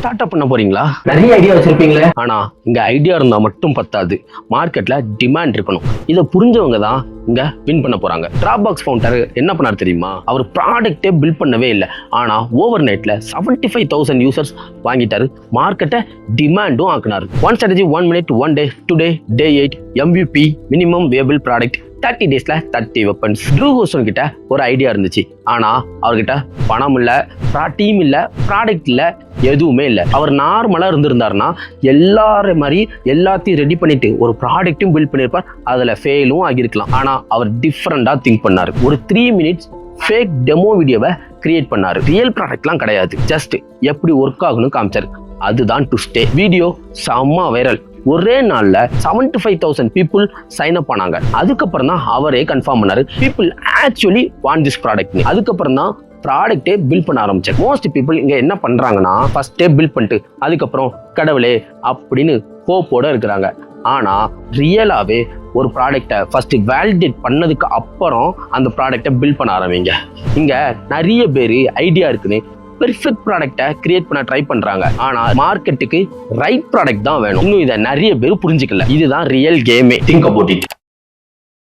Start up பண்ண போறீங்களா? நிறைய ஐடியா வச்சிருப்பீங்களே. ஆனா இங்க ஐடியா இருந்தா மட்டும் பத்தாது, மார்க்கெட்ல டிமாண்ட் இருக்கணும். இதை புரிஞ்சவங்க தான் இங்க வின் பண்ண போறாங்க. டிராப்பாக்ஸ் ஃபவுண்டர் என்ன பண்ணாரு தெரியுமா? அவர் ப்ராடக்ட்டே பில்ட் பண்ணவே இல்லை, ஆனா ஓவர் நைட்ல 75,000 யூசர்ஸ் வாங்கிட்டாரு. மார்க்கெட்டை டிமாண்டும் ஆக்குனாரு. One strategy, 1 minute, 1 day, today, day 8, MVP, minimum viable product, 30 daysல 30 வெப்பன்ஸ். ட்ரூ ஹோஸ்டன் கிட்ட ஒரு ஐடியா இருந்துச்சு, ஆனா அவர்கிட்ட பணம் இல்ல, டீம் இல்ல, ப்ராடக்ட் இல்ல, எதுவுமே இல்ல. அவர் நார்மலா இருந்திருந்தாருன்னா எல்லாரும் மாதிரி எல்லாத்தையும் ரெடி பண்ணிட்டு ஒரு ப்ராடக்ட்டும் பில்ட் பண்ணிருப்பார், அதுல ஃபெயிலும் ஆகியிருக்கலாம். ஆனா அவர் டிஃப்ரெண்டா திங்க் பண்ணாரு. ஒரு 3 minutes ஃபேக் டெமோ வீடியோவை கிரியேட் பண்ணாரு. ரியல் ப்ராடக்ட்லாம் கிடையாது, ஜஸ்ட் எப்படி ஒர்க் ஆகுன்னு காமிச்சாரு. அதுதான் டு ஸ்டே. வீடியோ செம்ம வைரல். ஒரே நாள்ல 75,000 பீப்புள் சைன் அப் பண்ணாங்க. அதுக்கப்புறம் தான் அவரே கன்ஃபார்ம் பண்ணாரு, people actually want this product. அதுக்கப்புறம் தான் ப்ராடக்டே பில்ட் பண்ண ஆரம்பிச்சார். மோஸ்ட் பீப்புள் இங்க என்ன பண்றாங்கன்னா, ஃபர்ஸ்டே பில்ட் பண்ணிட்டு அதுக்கப்புறம் கடவுளே அப்படின்னு ஹோப்போட இருக்கிறாங்க. ஆனா ரியலாவே ஒரு ப்ராடக்டை ஃபர்ஸ்ட் வேலிடேட் பண்ணதுக்கு அப்புறம் அந்த ப்ராடக்டை பில்ட் பண்ண ஆரம்பிங்க. இங்க நிறைய பேர் ஐடியா இருக்குன்னு பெர்ஃபெக்ட் ப்ராடக்டை கிரியேட் பண்ண ட்ரை பண்றாங்க, ஆனா மார்க்கெட்டுக்கு ரைட் ப்ராடக்ட் தான் வேணும். இன்னும் இதை நிறைய பேர் புரிஞ்சுக்கல. இதுதான் ரியல் கேமே. Think about it.